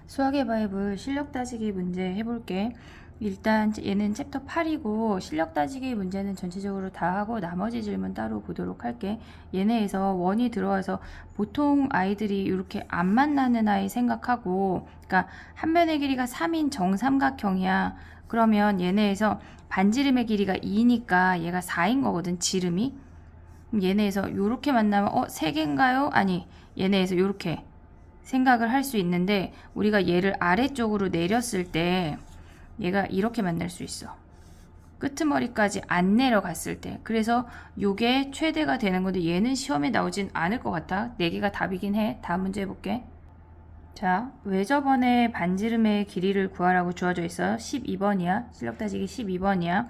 수학의 바이블 실력 따지기 문제 해볼게. 일단 얘는 챕터 8이고 실력 따지기 문제는 전체적으로 다 하고 나머지 질문 따로 보도록 할게. 얘네에서 원이 들어와서 보통 아이들이 이렇게 안 만나는 아이 생각하고, 그러니까 한 면의 길이가 3인 정삼각형이야. 그러면 얘네에서 반지름의 길이가 2니까 얘가 4인 거거든, 지름이. 그럼 얘네에서 이렇게 만나면 3개인가요? 아니, 얘네에서 이렇게 생각을 할 수 있는데, 우리가 얘를 아래쪽으로 내렸을 때 얘가 이렇게 만날 수 있어. 끄트머리까지 안 내려갔을 때. 그래서 요게 최대가 되는 건데 얘는 시험에 나오진 않을 것 같아. 4개가 답이긴 해. 다음 문제 해볼게. 자, 외접원의 반지름의 길이를 구하라고 주어져 있어. 12번이야. 실력 따지기 12번이야.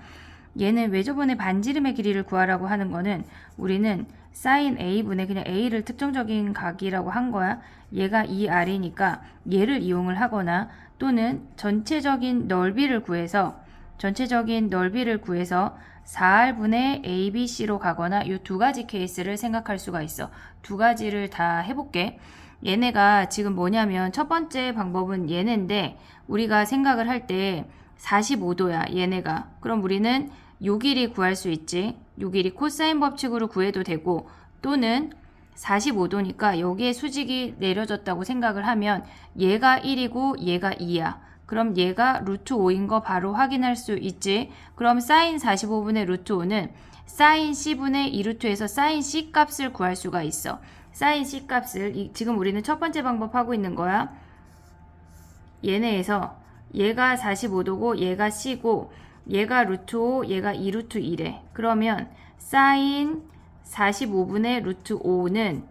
얘는 외접원의 반지름의 길이를 구하라고 하는 거는 우리는 사인 A분의 그냥 A를 특정적인 각이라고 한 거야. 얘가 2R이니까 얘를 이용을 하거나 또는 전체적인 넓이를 구해서 4R분의 ABC로 가거나 이 두 가지 케이스를 생각할 수가 있어. 두 가지를 다 해볼게. 얘네가 지금 뭐냐면 첫 번째 방법은 얘네인데 우리가 생각을 할 때 45도야 얘네가. 그럼 우리는 요 길이 구할 수 있지. 요 길이 코사인 법칙으로 구해도 되고 또는 45도니까 여기에 수직이 내려졌다고 생각을 하면 얘가 1이고 얘가 2야. 그럼 얘가 루트 5인 거 바로 확인할 수 있지. 그럼 사인 45분의 루트 5는 사인 C분의 2루트에서 사인 C 값을 구할 수가 있어. 사인 C 값을 지금 우리는 첫 번째 방법 하고 있는 거야. 얘네에서 얘가 45도고 얘가 C고 얘가 루트 5, 얘가 2루트 1에. 그러면 사인 45분의 루트 5는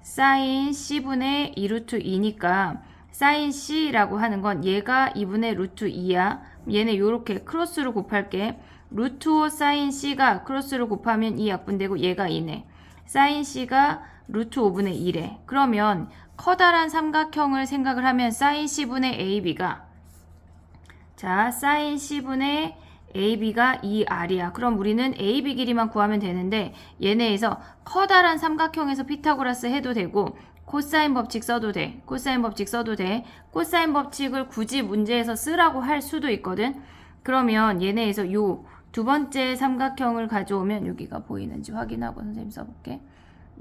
사인 C분의 2루트 2니까 사인 C라고 하는 건 얘가 2분의 루트 2야. 얘네 요렇게 크로스로 곱할게. 루트 5 사인 C가 크로스로 곱하면 2 약분되고 얘가 2네. 사인 C가 루트 5분의 1에. 그러면 커다란 삼각형을 생각을 하면 사인 C분의 AB가 사인 C분의 AB가 2R이야. 그럼 우리는 AB 길이만 구하면 되는데 얘네에서 커다란 삼각형에서 피타고라스 해도 되고 코사인 법칙 써도 돼. 코사인 법칙을 굳이 문제에서 쓰라고 할 수도 있거든. 그러면 얘네에서 요 두 번째 삼각형을 가져오면 여기가 보이는지 확인하고 선생님 써볼게.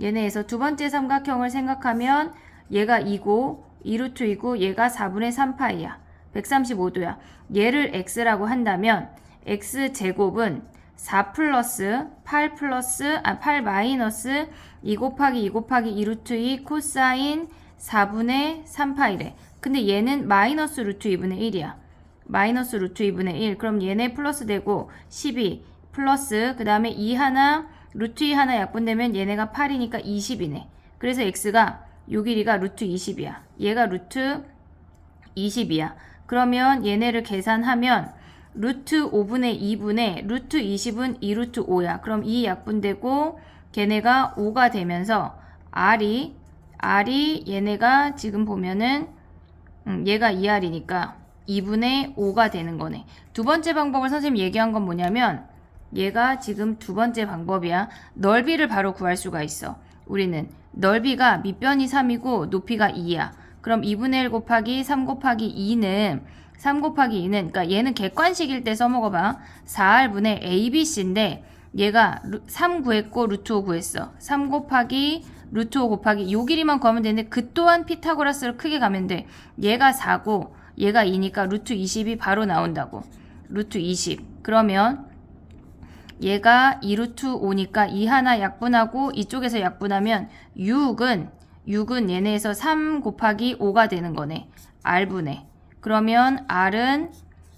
얘네에서 두 번째 삼각형을 생각하면 얘가 2고 2루트 2고 얘가 4분의 3파이야. 135도야. 얘를 x라고 한다면 x제곱은 4 플러스 8 마이너스 2 곱하기 2루트 2 코사인 4분의 3파이래. 근데 얘는 마이너스 루트 2분의 1이야. 마이너스 루트 2분의 1. 그럼 얘네 플러스 되고 12 플러스 그 다음에 2 하나 루트 2 하나 약분되면 얘네가 8이니까 20이네. 그래서 x가 요 길이가 루트 20이야. 얘가 루트 20이야. 그러면 얘네를 계산하면 루트 5분의 2분의 루트 20은 2루트 5야. 그럼 2 약분되고 걔네가 5가 되면서 R이 얘네가 지금 보면은 얘가 2R이니까 2분의 5가 되는 거네. 두 번째 방법을 선생님이 얘기한 건 뭐냐면 얘가 지금 두 번째 방법이야. 넓이를 바로 구할 수가 있어. 우리는 넓이가 밑변이 3이고 높이가 2야. 그럼 2분의 1 곱하기 3 곱하기 2는 그러니까 얘는 객관식일 때 써먹어봐. 4R분의 ABC인데 얘가 3 구했고 루트 5 구했어. 3 곱하기 루트 5 곱하기 요 길이만 구하면 되는데 그 또한 피타고라스를 크게 가면 돼. 얘가 4고 얘가 2니까 루트 20이 바로 나온다고. 루트 20. 그러면 얘가 2루트 5니까 2 하나 약분하고 이쪽에서 약분하면 6은 얘네에서 3 곱하기 5가 되는 거네. R분의. 그러면 R은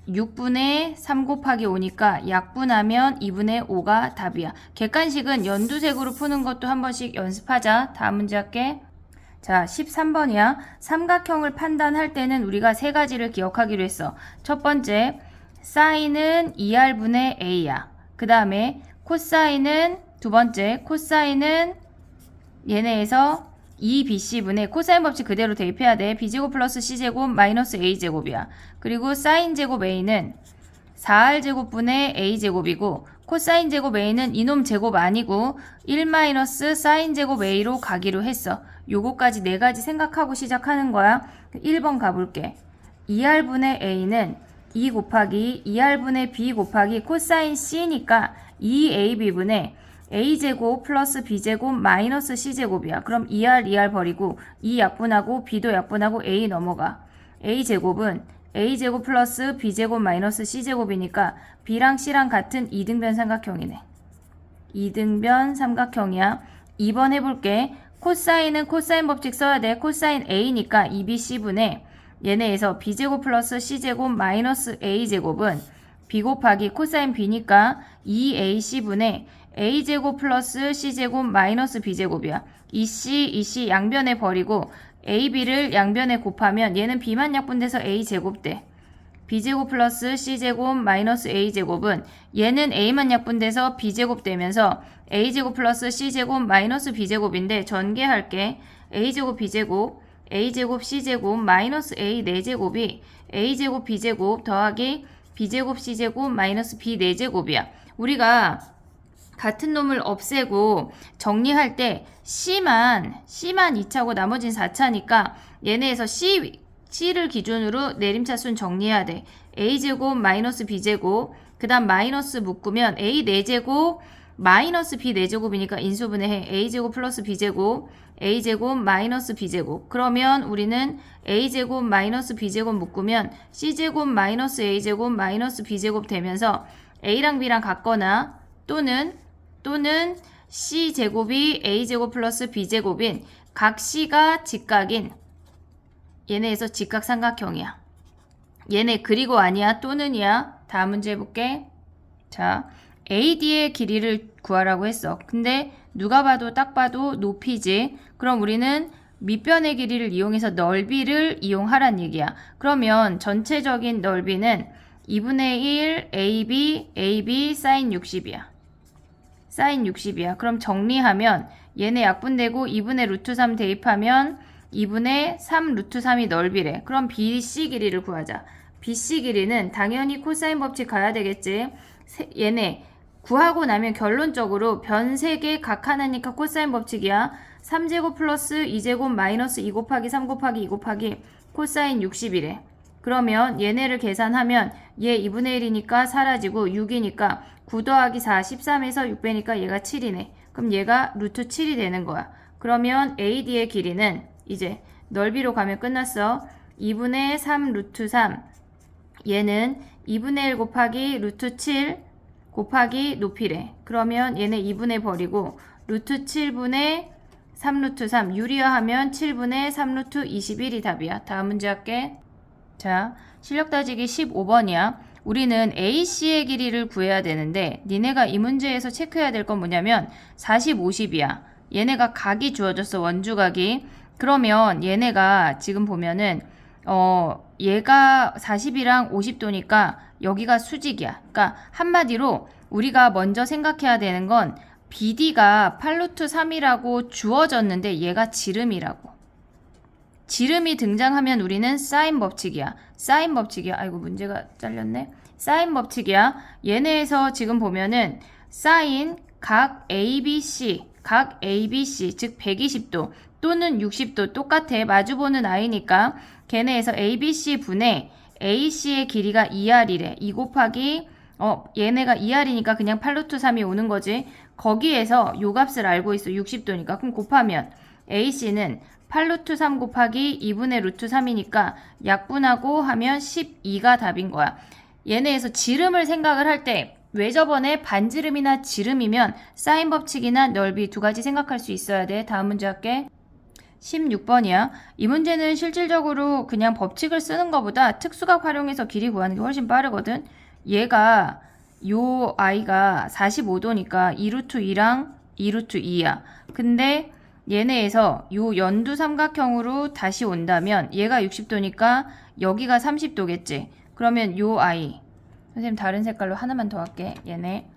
6분의 3 곱하기 5니까 약분하면 2분의 5가 답이야. 객관식은 연두색으로 푸는 것도 한 번씩 연습하자. 다음 문제 할게. 자, 13번이야. 삼각형을 판단할 때는 우리가 세 가지를 기억하기로 했어. 첫 번째, 사인은 2R분의 A야. 그 다음에 두 번째, 코사인은 얘네에서 2BC분의 코사인 법칙 그대로 대입해야 돼. B제곱 플러스 C제곱 마이너스 A제곱이야. 그리고 사인 제곱 A는 4R제곱분의 A제곱이고 코사인 제곱 A는 이놈 제곱 아니고 1 마이너스 사인 제곱 A로 가기로 했어. 요거까지 네 가지 생각하고 시작하는 거야. 1번 가볼게. 2R분의 A는 2 곱하기 2R분의 B 곱하기 코사인 C니까 2AB분의 A제곱 플러스 B제곱 마이너스 C제곱이야. 그럼 2R 버리고 2 약분하고 B도 약분하고 A 넘어가. A제곱은 A제곱 플러스 B제곱 마이너스 C제곱이니까 B랑 C랑 같은 이등변 삼각형이네. 이등변 삼각형이야. 2번 해볼게. 코사인은 코사인 법칙 써야 돼. 코사인 A니까 2BC분의 얘네에서 B제곱 플러스 C제곱 마이너스 A제곱은 B 곱하기 코사인 B니까 2AC분의 A제곱 플러스 C제곱 마이너스 B제곱이야. 이C 양변에 버리고 AB를 양변에 곱하면 얘는 B만 약분돼서 A제곱 돼. B제곱 플러스 C제곱 마이너스 A제곱은 얘는 A만 약분돼서 B제곱 되면서 A제곱 플러스 C제곱 마이너스 B제곱인데 전개할게. A제곱 B제곱 A제곱 C제곱 마이너스 A 4제곱이 A제곱 B제곱 더하기 B제곱 C제곱 마이너스 B 4제곱이야. 우리가 같은 놈을 없애고 정리할 때 C만 2차고 나머지는 4차니까 얘네에서 C를 기준으로 내림차순 정리해야 돼. A제곱 마이너스 B제곱 그 다음 마이너스 묶으면 A 4제곱 마이너스 B 4제곱이니까 인수분해해. A제곱 플러스 B제곱 A제곱 마이너스 B제곱 그러면 우리는 A제곱 마이너스 B제곱 묶으면 C제곱 마이너스 A제곱 마이너스 B제곱 되면서 A랑 B랑 같거나 또는 C제곱이 A제곱 플러스 B제곱인 각 C가 직각인 얘네에서 직각삼각형이야. 얘네 그리고 아니야 또는이야. 다음 문제 해볼게. 자, AD의 길이를 구하라고 했어. 근데 누가 봐도 딱 봐도 높이지. 그럼 우리는 밑변의 길이를 이용해서 넓이를 이용하란 얘기야. 그러면 전체적인 넓이는 2분의 1 AB 사인 60이야. 사인 60이야. 그럼 정리하면 얘네 약분되고 2분의 루트 3 대입하면 2분의 3 루트 3이 넓이래. 그럼 BC 길이를 구하자. BC 길이는 당연히 코사인 법칙 가야 되겠지. 얘네 구하고 나면 결론적으로 변 3개 각 하나니까 코사인 법칙이야. 3제곱 플러스 2제곱 마이너스 2 곱하기 3 곱하기 2 곱하기 코사인 60이래. 그러면 얘네를 계산하면 얘 2분의 1이니까 사라지고 6이니까 9 더하기 4 13에서 6 빼니까 얘가 7이네. 그럼 얘가 루트 7이 되는 거야. 그러면 AD의 길이는 이제 넓이로 가면 끝났어. 2분의 3 루트 3 얘는 2분의 1 곱하기 루트 7 곱하기 높이래. 그러면 얘네 2분의 버리고 루트 7분의 3 루트 3 유리화하면 7분의 3 루트 21이 답이야. 다음 문제 할게. 자, 실력 따지기 15번이야. 우리는 AC의 길이를 구해야 되는데 니네가 이 문제에서 체크해야 될 건 뭐냐면 40, 50이야. 얘네가 각이 주어졌어. 원주각이. 그러면 얘네가 지금 보면은 얘가 40이랑 50도니까 여기가 수직이야. 그러니까 한마디로 우리가 먼저 생각해야 되는 건 BD가 8루트 3이라고 주어졌는데 얘가 지름이라고. 지름이 등장하면 우리는 사인 법칙이야. 사인 법칙이야. 아이고 문제가 잘렸네. 사인 법칙이야. 얘네에서 지금 보면은 사인 각 ABC 즉 120도 또는 60도 똑같아. 마주보는 아이니까 걔네에서 ABC 분의 AC의 길이가 2R이래. 2 곱하기 얘네가 2R이니까 그냥 8루트 3이 오는 거지. 거기에서 요 값을 알고 있어. 60도니까. 그럼 곱하면 AC는 8루트 3 곱하기 2분의 루트 3이니까 약분하고 하면 12가 답인 거야. 얘네에서 지름을 생각을 할 때 왜 저번에 반지름이나 지름이면 사인 법칙이나 넓이 두 가지 생각할 수 있어야 돼. 다음 문제 할게. 16번이야. 이 문제는 실질적으로 그냥 법칙을 쓰는 것보다 특수각 활용해서 길이 구하는 게 훨씬 빠르거든. 얘가 요 아이가 45도니까 2루트 2랑 2루트 2야. 근데 얘네에서 요 연두 삼각형으로 다시 온다면 얘가 60도니까 여기가 30도겠지. 그러면 요 아이 선생님 다른 색깔로 하나만 더 할게. 얘네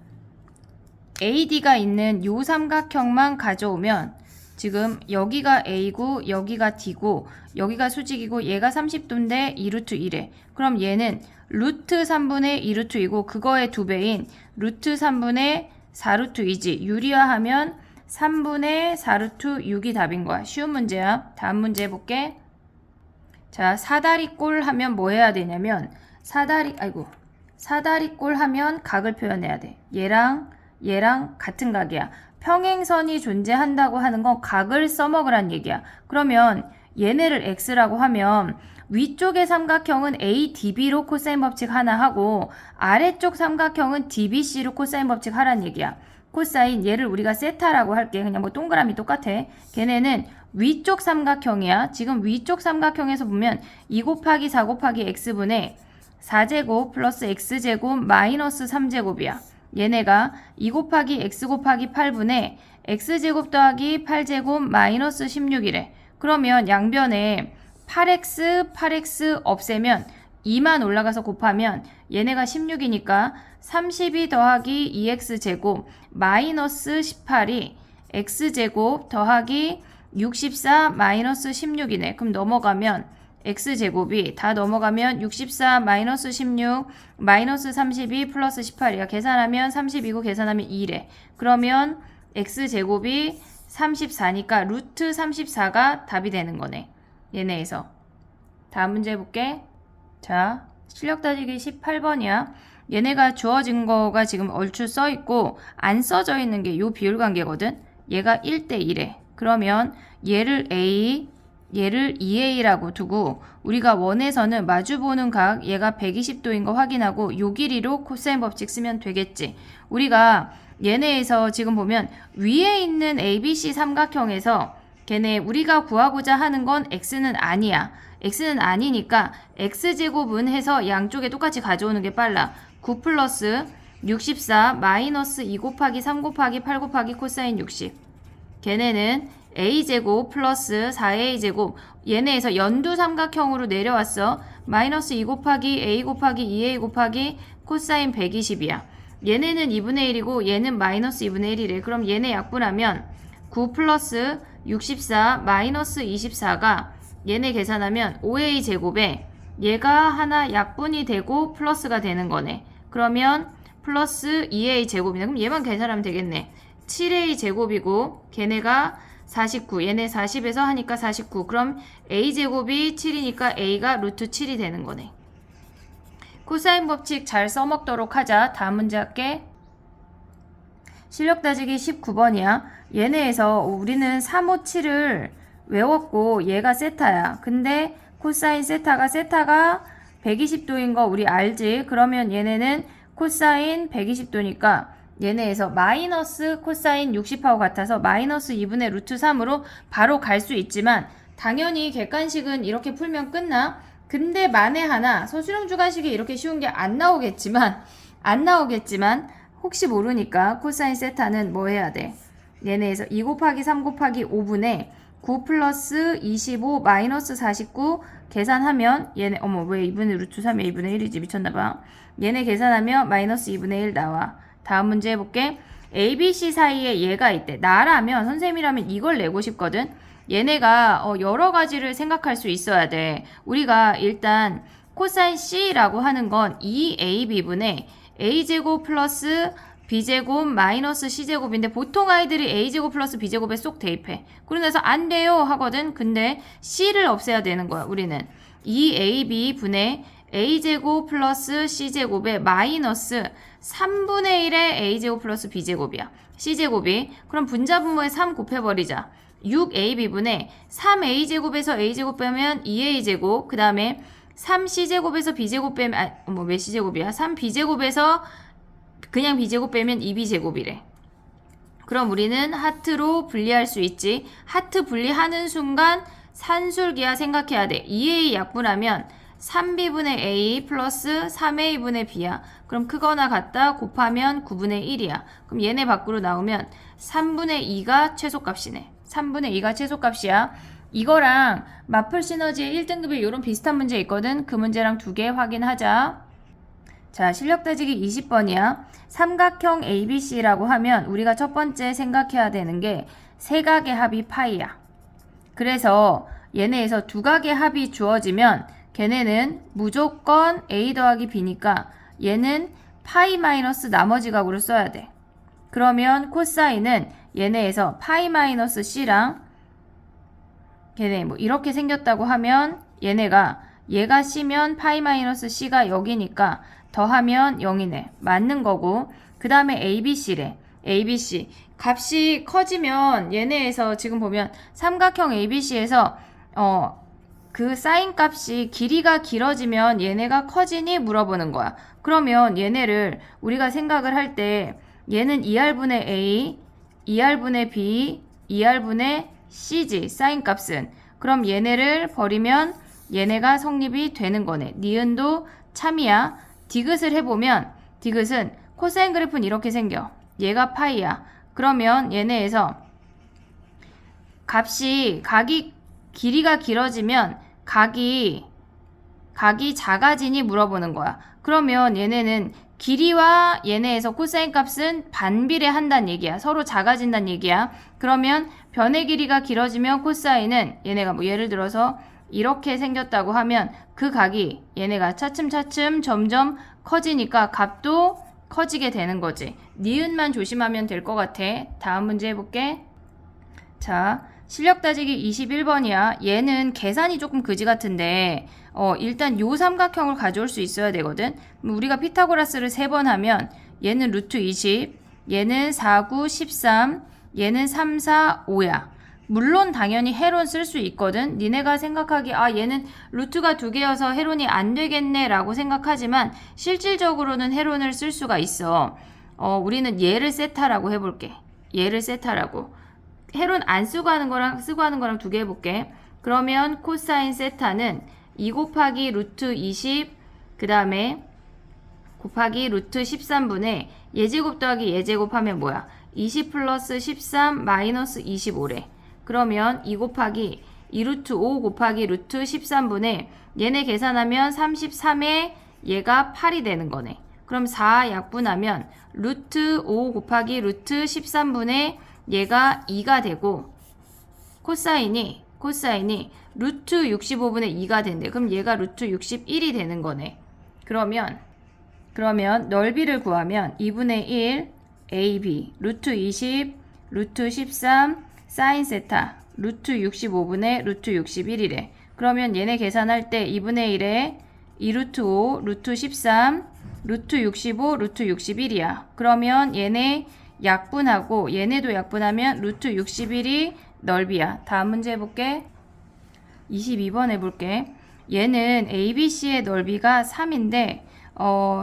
AD가 있는 요 삼각형만 가져오면 지금 여기가 A고 여기가 D고 여기가 수직이고 얘가 30도인데 2루트 1에 그럼 얘는 루트 3분의 2루트 2고 그거의 2배인 루트 3분의 4루트 2지. 유리화하면 3분의 4루트 6이 답인 거야. 쉬운 문제야. 다음 문제 해볼게. 자, 사다리꼴 하면 뭐 해야 되냐면 사다리꼴 하면 각을 표현해야 돼. 얘랑 같은 각이야. 평행선이 존재한다고 하는 건 각을 써먹으란 얘기야. 그러면 얘네를 x라고 하면 위쪽의 삼각형은 ADB로 코사인 법칙 하나 하고 아래쪽 삼각형은 DBC로 코사인 법칙 하란 얘기야. 코사인 얘를 우리가 세타라고 할게. 그냥 뭐 동그라미 똑같아. 걔네는 위쪽 삼각형이야. 지금 위쪽 삼각형에서 보면 2 곱하기 4 곱하기 x분의 4제곱 플러스 x제곱 마이너스 3제곱이야. 얘네가 2 곱하기 x 곱하기 8분의 x제곱 더하기 8제곱 마이너스 16이래. 그러면 양변에 8x 없애면 2만 올라가서 곱하면 얘네가 16이니까 32 더하기 2x제곱 마이너스 18이 x제곱 더하기 64 마이너스 16이네. 그럼 넘어가면 x제곱이 다 넘어가면 64 마이너스 16 마이너스 32 플러스 18이야. 계산하면 32고 계산하면 2래. 그러면 x제곱이 34니까 루트 34가 답이 되는 거네. 얘네에서. 다음 문제 해볼게. 자, 실력 따지기 18번이야. 얘네가 주어진 거가 지금 얼추 써있고 안 써져 있는 게 요 비율 관계거든. 얘가 1대1에. 그러면 얘를 A, 얘를 2A라고 두고 우리가 원에서는 마주보는 각 얘가 120도인 거 확인하고 요 길이로 코사인 법칙 쓰면 되겠지. 우리가 얘네에서 지금 보면 위에 있는 ABC 삼각형에서 걔네 우리가 구하고자 하는 건 x는 아니야. x는 아니니까 x제곱은 해서 양쪽에 똑같이 가져오는 게 빨라. 9 플러스 64 마이너스 2 곱하기 3 곱하기 8 곱하기 코사인 60. 걔네는 a제곱 플러스 4a제곱 얘네에서 연두 삼각형으로 내려왔어. 마이너스 2 곱하기 a 곱하기 2a 곱하기 코사인 120이야. 얘네는 2분의 1이고 얘는 마이너스 2분의 1이래. 그럼 얘네 약분하면 9 플러스 64 마이너스 24가 얘네 계산하면 5a 제곱에 얘가 하나 약분이 되고 플러스가 되는 거네. 그러면 플러스 2a 제곱이네. 그럼 얘만 계산하면 되겠네. 7a 제곱이고 걔네가 49. 얘네 40에서 하니까 49. 그럼 a 제곱이 7이니까 a가 루트 7이 되는 거네. 코사인 법칙 잘 써먹도록 하자. 다음 문제 할게. 실력 따지기 19번이야. 얘네에서 우리는 3, 5, 7을 외웠고 얘가 세타야. 근데 코사인 세타가 120도인 거 우리 알지? 그러면 얘네는 코사인 120도니까 얘네에서 마이너스 코사인 60하고 같아서 마이너스 2분의 루트 3으로 바로 갈 수 있지만 당연히 객관식은 이렇게 풀면 끝나. 근데 만에 하나 서술형 주관식이 이렇게 쉬운 게 안 나오겠지만 혹시 모르니까 코사인 세타는 뭐 해야 돼? 얘네에서 2 곱하기 3 곱하기 5분의 9 플러스 25 마이너스 49 계산하면 얘네 왜 2분의 루트 3이 2분의 1이지 미쳤나봐. 얘네 계산하면 마이너스 2분의 1 나와. 다음 문제 해볼게. A, B, C 사이에 얘가 있대. 나라면 선생님이라면 이걸 내고 싶거든. 얘네가 여러 가지를 생각할 수 있어야 돼. 우리가 일단 코사인 C라고 하는 건 2AB분의 A제곱 플러스 B제곱 마이너스 C제곱인데 보통 아이들이 A제곱 플러스 B제곱에 쏙 대입해. 그러면서 안 돼요 하거든. 근데 C를 없애야 되는 거야. 우리는 2AB분의 A제곱 플러스 C제곱에 마이너스 3분의 1의 A제곱 플러스 B제곱이야. C제곱이. 그럼 분자분모에 3 곱해버리자. 6AB분의 3A제곱에서 A제곱 빼면 2A제곱. 그 다음에 3C제곱에서 B제곱 빼면 왜 C제곱이야? 3B제곱에서 그냥 B제곱 빼면 2B제곱이래. 그럼 우리는 하트로 분리할 수 있지. 하트 분리하는 순간 산술기하 생각해야 돼. 2A 약분하면 3B분의 A 플러스 3A분의 B야. 그럼 크거나 같다 곱하면 9분의 1이야. 그럼 얘네 밖으로 나오면 3분의 2가 최소값이네. 3분의 2가 최소값이야. 이거랑 마플 시너지의 1등급에 이런 비슷한 문제 있거든. 그 문제랑 두 개 확인하자. 자, 실력 따지기 20번이야. 삼각형 ABC라고 하면 우리가 첫 번째 생각해야 되는 게 세 각의 합이 파이야. 그래서 얘네에서 두 각의 합이 주어지면 걔네는 무조건 A 더하기 B니까 얘는 파이 마이너스 나머지 각으로 써야 돼. 그러면 코사인은 얘네에서 파이 마이너스 C랑 걔네 뭐 이렇게 생겼다고 하면 얘가 C면 파이 마이너스 C가 여기니까 더하면 0이네. 맞는 거고. 그 다음에 ABC래. ABC. 값이 커지면 얘네에서 지금 보면 삼각형 ABC에서 그 사인 값이 길이가 길어지면 얘네가 커지니 물어보는 거야. 그러면 얘네를 우리가 생각을 할 때 얘는 2R분의 A, 2R분의 B, 2R분의 C지. 사인 값은. 그럼 얘네를 버리면 얘네가 성립이 되는 거네. 니은도 참이야. 디귿을 해보면 디귿은 코사인 그래프는 이렇게 생겨. 얘가 파이야. 그러면 얘네에서 각이 길이가 길어지면 각이 작아지니 물어보는 거야. 그러면 얘네는 길이와 얘네에서 코사인 값은 반비례한다는 얘기야. 서로 작아진다는 얘기야. 그러면 변의 길이가 길어지면 코사인은 얘네가 뭐 예를 들어서 이렇게 생겼다고 하면 그 각이 얘네가 차츰차츰 점점 커지니까 값도 커지게 되는 거지. 니은만 조심하면 될 것 같아. 다음 문제 해볼게. 자, 실력 따지기 21번이야. 얘는 계산이 조금 그지 같은데 일단 요 삼각형을 가져올 수 있어야 되거든. 우리가 피타고라스를 3번 하면 얘는 루트 20, 얘는 4, 9, 13, 얘는 3, 4, 5야. 물론 당연히 해론 쓸 수 있거든. 니네가 생각하기 얘는 루트가 2개여서 해론이 안 되겠네 라고 생각하지만 실질적으로는 해론을 쓸 수가 있어. 우리는 얘를 세타라고 해볼게. 얘를 세타라고. 해론 안 쓰고 하는 거랑 쓰고 하는 거랑 2개 해볼게. 그러면 코사인 세타는 2 곱하기 루트 20 그 다음에 곱하기 루트 13분의 예제곱 더하기 예제곱 하면 뭐야? 20 플러스 13 마이너스 25래. 그러면 2 곱하기 2루트 5 곱하기 루트 13분의 얘네 계산하면 33에 얘가 8이 되는 거네. 그럼 4 약분하면 루트 5 곱하기 루트 13분의 얘가 2가 되고 코사인이 루트 65분의 2가 된대. 그럼 얘가 루트 61이 되는 거네. 그러면 넓이를 구하면 2분의 1 AB 루트 20 루트 13 사인 세타 루트 65분의 루트 61이래. 그러면 얘네 계산할 때 2분의 1에 2루트 5 루트 13 루트 65 루트 61이야. 그러면 얘네 약분하고 얘네도 약분하면 루트 61이 넓이야. 다음 문제 해볼게. 22번 해볼게. 얘는 ABC의 넓이가 3인데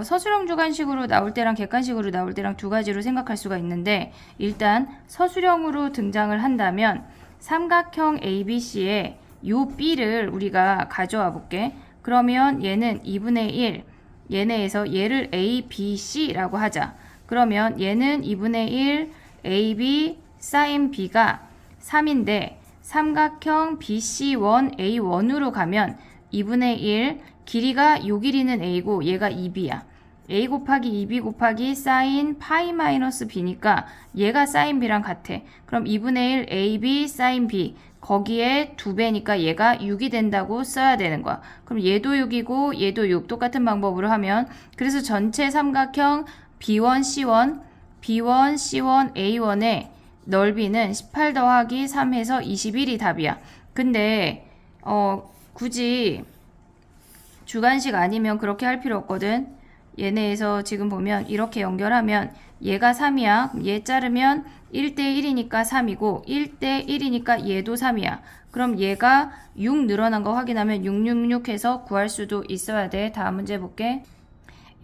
서술형 주관식으로 나올 때랑 객관식으로 나올 때랑 두 가지로 생각할 수가 있는데 일단 서술형으로 등장을 한다면 삼각형 ABC의 요 B를 우리가 가져와 볼게. 그러면 얘는 2분의 1 얘네에서 얘를 ABC라고 하자. 그러면 얘는 2분의 1 AB sin B가 3인데 삼각형 BC1A1으로 가면 2분의 1 길이가 요 길이는 A고 얘가 2B야. A 곱하기 2B 곱하기 sin 파이 마이너스 B니까 얘가 sin B랑 같아. 그럼 2분의 1 AB sin B 거기에 2배니까 얘가 6이 된다고 써야 되는 거야. 그럼 얘도 6이고 얘도 6 똑같은 방법으로 하면 그래서 전체 삼각형 B1C1 A1의 넓이는 18 더하기 3 해서 21이 답이야. 근데 굳이 주관식 아니면 그렇게 할 필요 없거든. 얘네에서 지금 보면 이렇게 연결하면 얘가 3이야. 얘 자르면 1대1이니까 3이고 1대1이니까 얘도 3이야. 그럼 얘가 6 늘어난 거 확인하면 666 해서 구할 수도 있어야 돼. 다음 문제 볼게.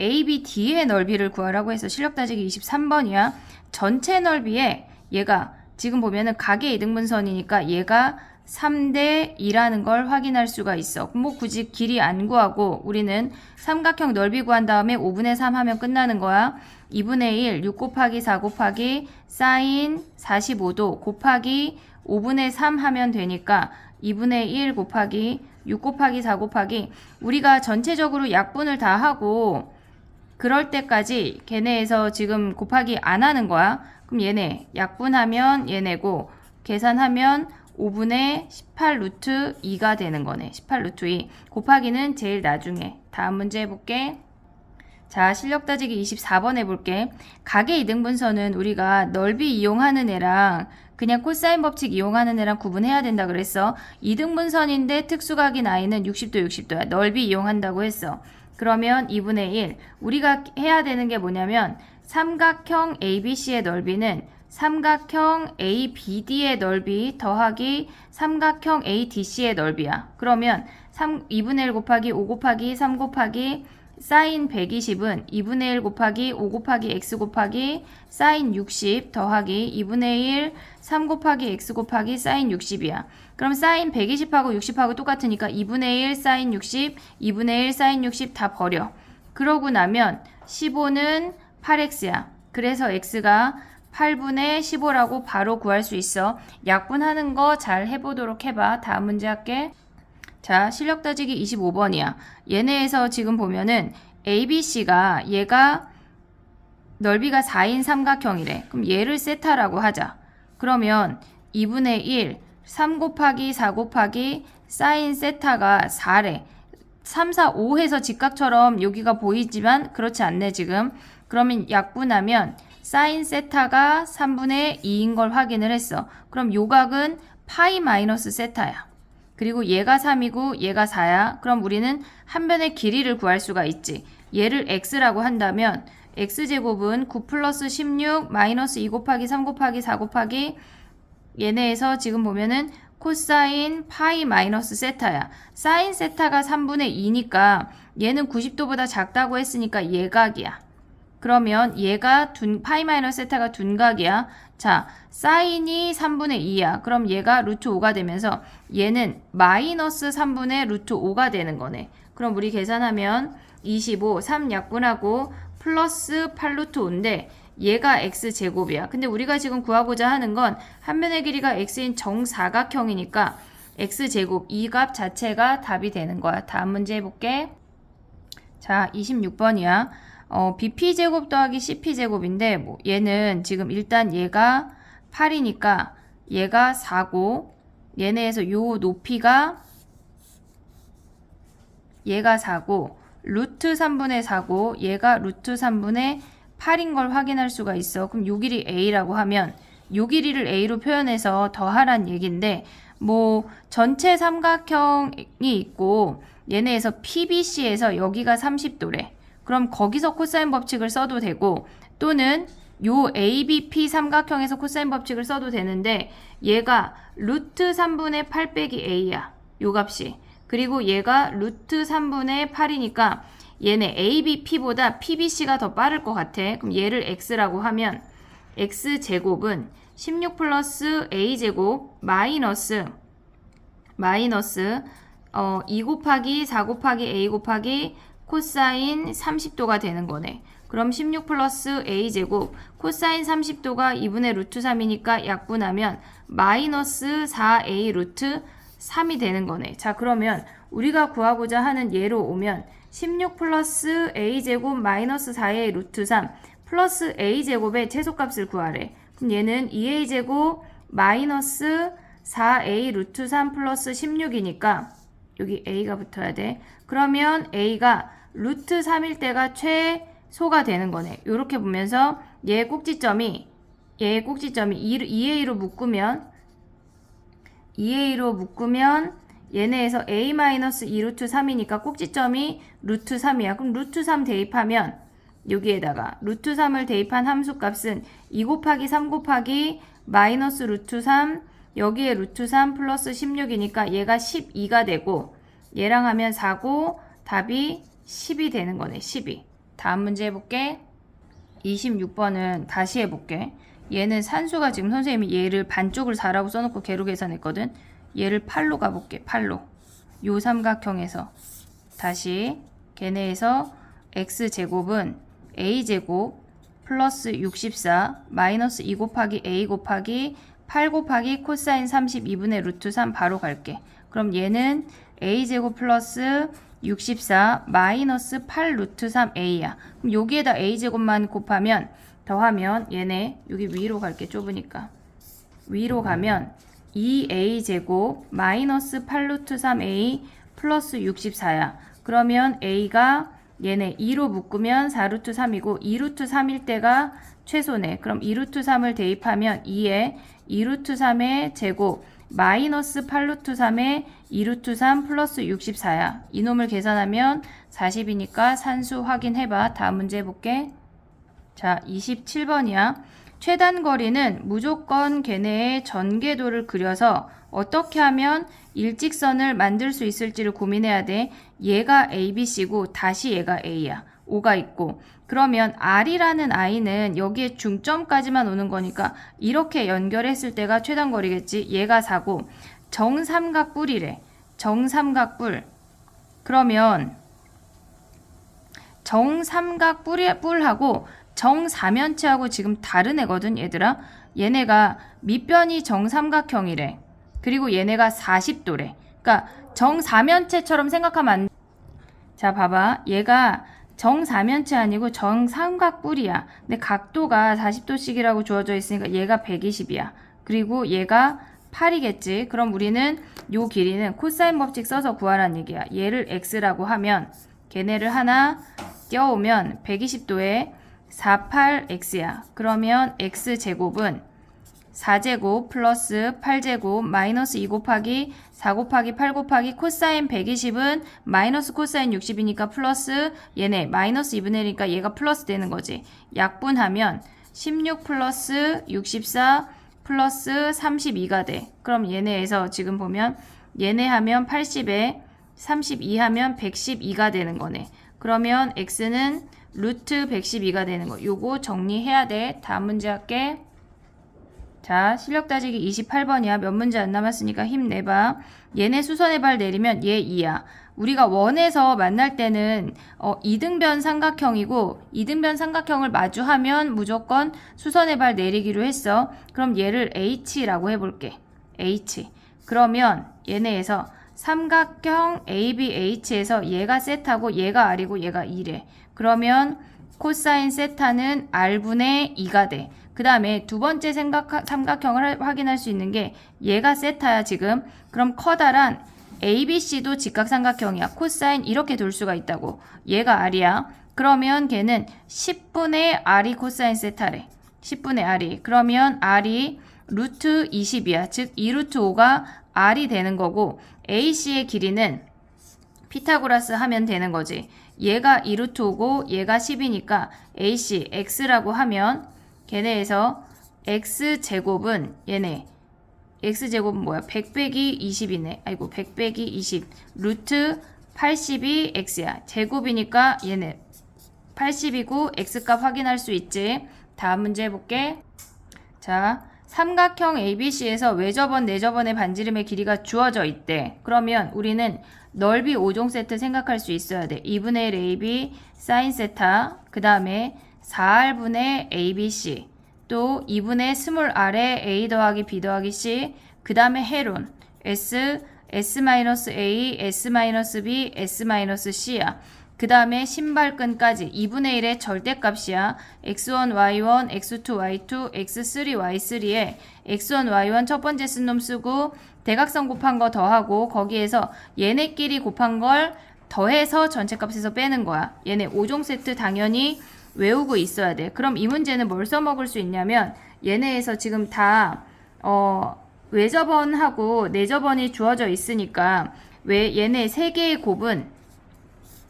ABD의 넓이를 구하라고 해서 실력 따지기 23번이야. 전체 넓이에 얘가 지금 보면은 각의 이등분선이니까 얘가 3대 2라는 걸 확인할 수가 있어. 뭐 굳이 길이 안 구하고 우리는 삼각형 넓이 구한 다음에 5분의 3 하면 끝나는 거야. 2분의 1, 6 곱하기 4 곱하기 사인 45도 곱하기 5분의 3 하면 되니까 2분의 1 곱하기 6 곱하기 4 곱하기 우리가 전체적으로 약분을 다 하고 그럴 때까지 걔네에서 지금 곱하기 안 하는 거야. 그럼 얘네 약분하면 얘네고 계산하면 5분의 18 루트 2가 되는 거네. 18 루트 2 곱하기는 제일 나중에. 다음 문제 해볼게. 자, 실력 따지기 24번 해볼게. 각의 이등분선은 우리가 넓이 이용하는 애랑 그냥 코사인 법칙 이용하는 애랑 구분해야 된다 그랬어. 이등분선인데 특수각인 I는 60도 60도야. 넓이 이용한다고 했어. 그러면 2분의 1. 우리가 해야 되는 게 뭐냐면 삼각형 ABC의 넓이는 삼각형 ABD의 넓이 더하기 삼각형 ADC의 넓이야. 그러면 2분의 1 곱하기 5 곱하기 3 곱하기 사인 120은 2분의 1 곱하기 5 곱하기 x 곱하기 사인 60 더하기 2분의 1 3 곱하기 x 곱하기 사인 60이야. 그럼 사인 120하고 60하고 똑같으니까 2분의 1 사인 60, 2분의 1 사인 60 다 버려. 그러고 나면 15는 8x야. 그래서 x가 8분의 15라고 바로 구할 수 있어. 약분하는 거 잘 해보도록 해봐. 다음 문제 할게. 자, 실력 따지기 25번이야. 얘네에서 지금 보면은 ABC가 얘가 넓이가 4인 삼각형이래. 그럼 얘를 세타라고 하자. 그러면 2분의 1, 3 곱하기 4 곱하기 사인 세타가 4래. 3, 4, 5 해서 직각처럼 여기가 보이지만 그렇지 않네 지금. 그러면 약분하면 사인 세타가 3분의 2인 걸 확인을 했어. 그럼 요각은 파이 마이너스 세타야. 그리고 얘가 3이고 얘가 4야. 그럼 우리는 한 변의 길이를 구할 수가 있지. 얘를 x라고 한다면 x제곱은 9 플러스 16 마이너스 2 곱하기 3 곱하기 4 곱하기 얘네에서 지금 보면은 코사인 파이 마이너스 세타야. 사인 세타가 3분의 2니까 얘는 90도보다 작다고 했으니까 얘각이야. 그러면 얘가 파이 마이너스 세타가 둔각이야. 자, 사인이 3분의 2야. 그럼 얘가 루트 5가 되면서 얘는 마이너스 3분의 루트 5가 되는 거네. 그럼 우리 계산하면 25, 3 약분하고 플러스 8 루트 5인데 얘가 x제곱이야. 근데 우리가 지금 구하고자 하는 건 한 변의 길이가 x인 정사각형이니까 x제곱 이 값 자체가 답이 되는 거야. 다음 문제 해볼게. 자, 26번이야. BP제곱 더하기 CP제곱인데 뭐 얘는 지금 일단 얘가 8이니까 얘가 4고 얘네에서 요 높이가 얘가 4고 루트 3분의 4고 얘가 루트 3분의 8인 걸 확인할 수가 있어. 그럼 요 길이 A라고 하면 요 길이를 A로 표현해서 더하란 얘긴데 뭐 전체 삼각형이 있고 얘네에서 PBC에서 여기가 30도래. 그럼 거기서 코사인 법칙을 써도 되고 또는 요 ABP 삼각형에서 코사인 법칙을 써도 되는데 얘가 루트 3분의 8 빼기 A야. 요 값이. 그리고 얘가 루트 3분의 8이니까 얘네 ABP보다 PBC가 더 빠를 것 같아. 그럼 얘를 X라고 하면 X제곱은 16 플러스 A제곱 마이너스 2 곱하기 4 곱하기 A 곱하기 코사인 30도가 되는 거네. 그럼 16 플러스 A제곱 코사인 30도가 2분의 루트 3이니까 약분하면 마이너스 4A 루트 3이 되는 거네. 자, 그러면 우리가 구하고자 하는 예로 오면 16 플러스 A제곱 마이너스 4A 루트 3 플러스 A제곱의 최소값을 구하래. 그럼 얘는 2A제곱 마이너스 4A 루트 3 플러스 16이니까 여기 A가 붙어야 돼. 그러면 A가 루트 3일 때가 최소가 되는 거네. 이렇게 보면서 얘 꼭지점이 2A로 묶으면 얘네에서 A-2 루트 3이니까 꼭지점이 루트 3이야. 그럼 루트 3 대입하면 여기에다가 루트 3을 대입한 함수값은 2 곱하기 3 곱하기 마이너스 루트 3 여기에 루트 3 플러스 16이니까 얘가 12가 되고 얘랑 하면 4고 답이 10이 되는 거네. 12. 다음 문제 해볼게. 26번은 다시 해볼게. 얘는 산수가 지금 선생님이 얘를 반쪽을 4라고 써놓고 개로 계산했거든. 얘를 8로 가볼게. 8로. 요 삼각형에서 다시 걔네에서 x제곱은 a제곱 플러스 64 마이너스 2 곱하기 a 곱하기 8 곱하기 코사인 32분의 루트 3 바로 갈게. 그럼 얘는 a제곱 플러스 64 마이너스 8 루트 3a야. 그럼 여기에다 a제곱만 곱하면 더하면 얘네 여기 위로 갈게. 좁으니까 위로 가면 2a제곱 마이너스 8 루트 3a 플러스 64야. 그러면 a가 얘네 2로 묶으면 4루트 3이고 2루트 3일 때가 최소네. 그럼 2루트 3을 대입하면 2에 2루트 3의 제곱 마이너스 8루트 3에 2루트 3 플러스 64야. 이놈을 계산하면 40이니까 산수 확인해봐. 다음 문제 해볼게. 자, 27번이야. 최단 거리는 무조건 걔네의 전개도를 그려서 어떻게 하면 일직선을 만들 수 있을지를 고민해야 돼. 얘가 ABC고 다시 얘가 A야. O가 있고. 그러면 R이라는 I는 여기에 중점까지만 오는 거니까 이렇게 연결했을 때가 최단 거리겠지. 얘가 4고 정삼각뿔이래. 정삼각뿔. 그러면 정삼각뿔하고 정사면체하고 지금 다른 애거든 얘들아. 얘네가 밑변이 정삼각형이래. 그리고 얘네가 40도래. 그러니까 정사면체처럼 생각하면 안 돼. 자 봐봐. 얘가 정사면체 아니고 정삼각뿔이야. 근데 각도가 40도씩이라고 주어져 있으니까 얘가 120이야. 그리고 얘가 8이겠지. 그럼 우리는 요 길이는 코사인 법칙 써서 구하라는 얘기야. 얘를 x라고 하면 걔네를 하나 띄워오면 120도에 48x야. 그러면 x제곱은 4제곱 플러스 8제곱 마이너스 2 곱하기 4 곱하기 8 곱하기 코사인 120은 마이너스 코사인 60이니까 플러스 얘네 마이너스 2분의 1이니까 얘가 플러스 되는 거지. 약분하면 16 플러스 64 플러스 32가 돼. 그럼 얘네에서 지금 보면 얘네 하면 80에 32 하면 112가 되는 거네. 그러면 x는 루트 112가 되는 거. 요거 정리해야 돼. 다음 문제 할게. 자, 실력 따지기 28번이야. 몇 문제 안 남았으니까 힘내봐. 얘네 수선의 발 내리면 얘 2야. 우리가 원에서 만날 때는 이등변 삼각형이고 이등변 삼각형을 마주하면 무조건 수선의 발 내리기로 했어. 그럼 얘를 H라고 해볼게. H. 그러면 얘네에서 삼각형 ABH에서 얘가 세타고 얘가 R이고 얘가 2래. 그러면 코사인 세타는 R분의 2가 돼. 그 다음에 두 번째 삼각형을 확인할 수 있는 게 얘가 세타야 지금. 그럼 커다란 ABC도 직각삼각형이야. 코사인 이렇게 돌 수가 있다고. 얘가 R이야. 그러면 걔는 10분의 R이 코사인 세타래. 10분의 R이. 그러면 R이 루트 20이야. 즉 2루트 5가 R이 되는 거고 AC의 길이는 피타고라스 하면 되는 거지. 얘가 2루트 5고 얘가 10이니까 AC X라고 하면 걔네에서 X제곱은 얘네 X제곱은 뭐야? 100 빼기 20이네. 아이고 100 빼기 20 루트 80이 X야. 제곱이니까 얘네 80이고 X값 확인할 수 있지. 다음 문제 해볼게. 자, 삼각형 ABC에서 외접원, 내접원의 반지름의 길이가 주어져 있대. 그러면 우리는 넓이 5종 세트 생각할 수 있어야 돼. 2분의 1 AB 사인 세타, 그 다음에 4R분의 ABC, 또 2분의 스몰 R의 A 더하기 B 더하기 C, 그 다음에 해론 S, S-A, S-B, S-C야. 그 다음에 신발끈까지 2분의 1의 절대값이야. x1, y1, x2, y2, x3, y3에 x1, y1 첫 번째 쓴 놈 쓰고 대각선 곱한 거 더하고 거기에서 얘네끼리 곱한 걸 더해서 전체 값에서 빼는 거야. 얘네 5종 세트 당연히 외우고 있어야 돼. 그럼 이 문제는 뭘 써먹을 수 있냐면 얘네에서 지금 다 외접원하고 내접원이 주어져 있으니까 왜 얘네 3개의 곱은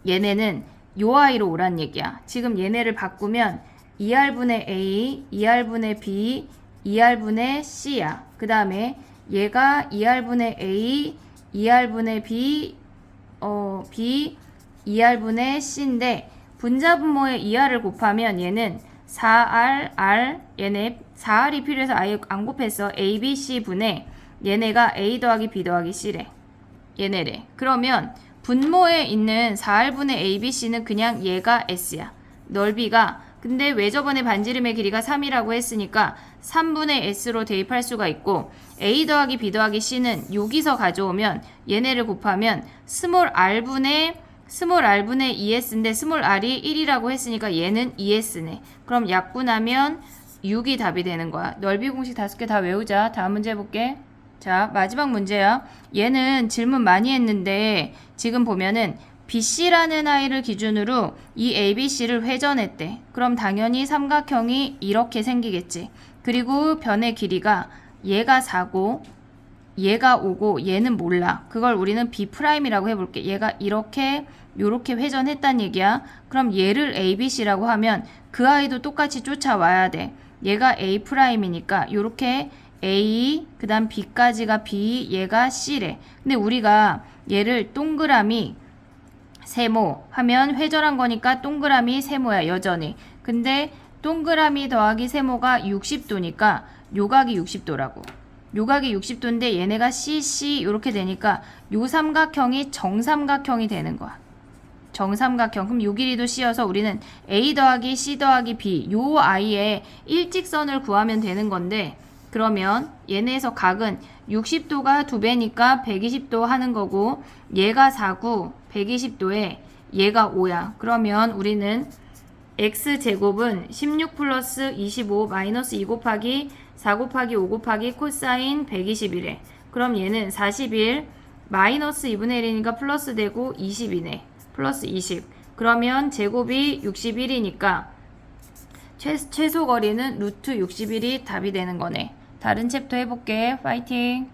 얘네는 요 아이로 오란 얘기야. 지금 얘네를 바꾸면 2R분의 A, 2R분의 B, 2R분의 C야. 그 다음에 얘가 2R분의 A, 2R분의 B, B, 2R분의 C인데 분자분모의 2R을 곱하면 얘는 4R, R, 얘네 4R이 필요해서 아예 안 곱했어. A, B, C 분의 얘네가 A 더하기 B 더하기 C래. 얘네래. 그러면 분모에 있는 4R분의 ABC는 그냥 얘가 S야. 넓이가 근데 외접원의 반지름의 길이가 3이라고 했으니까 3분의 S로 대입할 수가 있고 A 더하기 B 더하기 C는 여기서 가져오면 얘네를 곱하면 스몰 R분의 2S인데 스몰 R이 1이라고 했으니까 얘는 2S네. 그럼 약분하면 6이 답이 되는 거야. 넓이 공식 5개 다 외우자. 다음 문제 해볼게. 자, 마지막 문제야. 얘는 질문 많이 했는데 지금 보면은 BC라는 아이를 기준으로 이 ABC를 회전했대. 그럼 당연히 삼각형이 이렇게 생기겠지. 그리고 변의 길이가 얘가 4고 얘가 5고 얘는 몰라. 그걸 우리는 B'이라고 해볼게. 얘가 요렇게 회전했단 얘기야. 그럼 얘를 ABC라고 하면 그 아이도 똑같이 쫓아와야 돼. 얘가 A'이니까 요렇게 A, 그 다음 B까지가 B, 얘가 C래. 근데 우리가 얘를 동그라미 세모 하면 회전한 거니까 동그라미 세모야, 여전히. 근데 동그라미 더하기 세모가 60도니까 요각이 60도라고. 요각이 60도인데 얘네가 CC 이렇게 되니까 요 삼각형이 정삼각형이 되는 거야. 정삼각형. 그럼 요 길이도 C여서 우리는 A 더하기 C 더하기 B 요 아이의 일직선을 구하면 되는 건데, 그러면 얘네에서 각은 60도가 2배니까 120도 하는 거고, 얘가 4구 120도에 얘가 5야. 그러면 우리는 x제곱은 16 플러스 25 마이너스 2 곱하기 4 곱하기 5 곱하기 코사인 120이래. 그럼 얘는 41 마이너스 2분의 1이니까 플러스 되고 20이네. 플러스 20. 그러면 제곱이 61이니까 최소 거리는 루트 61이 답이 되는 거네. 다른 챕터 해볼게. 파이팅!